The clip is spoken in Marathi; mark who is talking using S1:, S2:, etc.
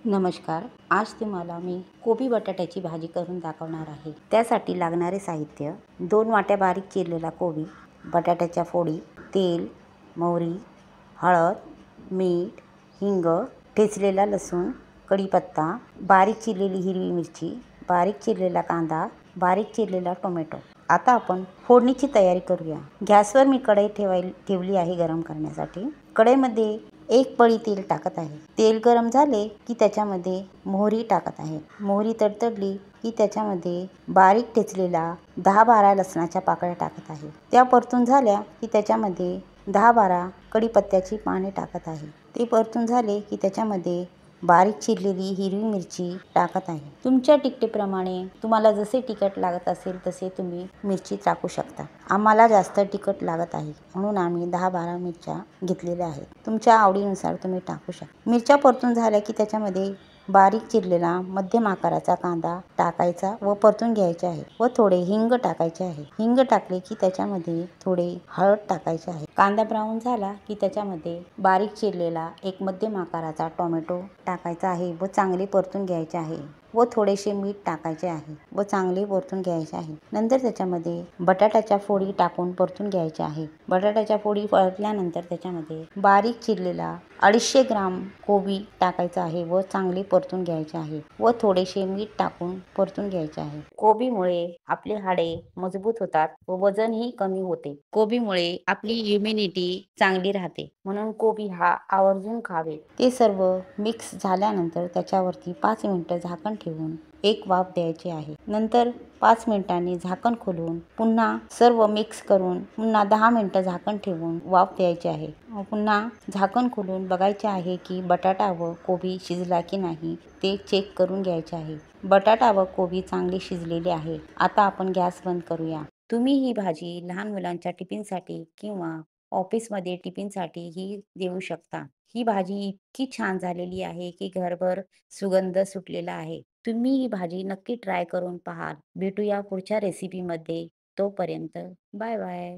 S1: नमस्कार. आज तुम्हाला मी कोबी बटाट्याची भाजी करून दाखवणार आहे. त्यासाठी लागणारे साहित्य: 2 वाट्या बारीक चिरलेला कोबी, बटाट्याच्या फोडी, तेल, मोहरी, हळद, मीठ, हिंग, ठेचलेला लसूण, कढीपत्ता, बारीक चिरलेली हिरवी मिरची, बारीक चिरलेला कांदा, बारीक चिरलेला टोमॅटो. आता आपण फोडणीची तयारी करूया. गॅसवर मी कढई ठेवली आहे गरम करण्यासाठी. कढईमध्ये 1 पळी तेल टाकत आहे. तेल गरम झाले की त्याच्यामध्ये मोहरी टाकत आहे. मोहरी तडतडली की त्याच्यामध्ये बारीक ठेचलेला 10-12 लसणाच्या पाकळ्या टाकत आहे. त्या परतून झाल्या की त्याच्यामध्ये 10-12 कढीपत्त्याची पाने टाकत आहे. ते परतून झाले की त्याच्यामध्ये बारीक चिरलेली हिरवी मिरची टाकत आहे. तुमच्या तिखटेप्रमाणे तुम्हाला जसे तिखट लागत असेल तसे तुम्ही मिरची टाकू शकता. आम्हाला जास्त तिखट लागत आहे म्हणून आम्ही 10-12 मिरच्या घेतलेल्या आहेत. तुमच्या आवडीनुसार तुम्ही टाकू शकता. मिरच्या परतून झाल्या की त्याच्यामध्ये बारीक चिरलेला मध्यम आकाराचा कांदा टाकायचा व परतून घ्यायचे आहे व थोडे हिंग टाकायचे आहे. हिंग टाकले की त्याच्यामध्ये थोडे हळद टाकायचे आहे. कांदा ब्राऊन झाला की त्याच्यामध्ये बारीक चिरलेला एक मध्यम आकाराचा टोमॅटो टाकायचा आहे व चांगले परतून घ्यायचे आहे व थोडेसे मीठ टाकायचे आहे व चांगले परतून घ्यायचे आहे. नंतर त्याच्यामध्ये बटाट्याच्या फोडी टाकून परतून घ्यायचे आहे. बटाट्याच्या फोडी परतल्यानंतर त्याच्यामध्ये बारीक चिरलेला 250 ग्राम कोबी टाकायचा आहे व चांगले परतून घ्यायचे आहे व थोडेसे मीठ टाकून परतून घ्यायचे आहे. कोबीमुळे आपले हाडे मजबूत होतात व वजनही कमी होते. कोबीमुळे आपली इम्युनिटी चांगली राहते म्हणून कोबी हा आवर्जून खावे. ते सर्व मिक्स झाल्यानंतर त्याच्यावरती 5 मिनिटं झाकण ठेवून एक वाफ द्यायची आहे. नंतर 5 मिनिटांनी झाकण खोलून पुन्हा सर्व मिक्स करून पुन्हा 10 मिनिटं झाकण ठेवून वाफ द्यायची आहे. पुन्हा झाकण खोलून बघायचे आहे की बटाटा व कोबी शिजला की नाही ते चेक करून घ्यायचे आहे. बटाटा व कोबी चांगली शिजलेली आहे. आता आपण गॅस बंद करूया. तुम्ही ही भाजी लहान मुलांच्या टिफिनसाठी किंवा ऑफिसमध्ये टिफिनसाठी ही देऊ शकता. ही भाजी इतकी छान झालेली आहे की घरभर सुगंध सुटलेला आहे. तुम्ही ही भाजी नक्की ट्राय करून पहा. भेटूया पुढच्या रेसिपीमध्ये. तोपर्यंत बाय बाय.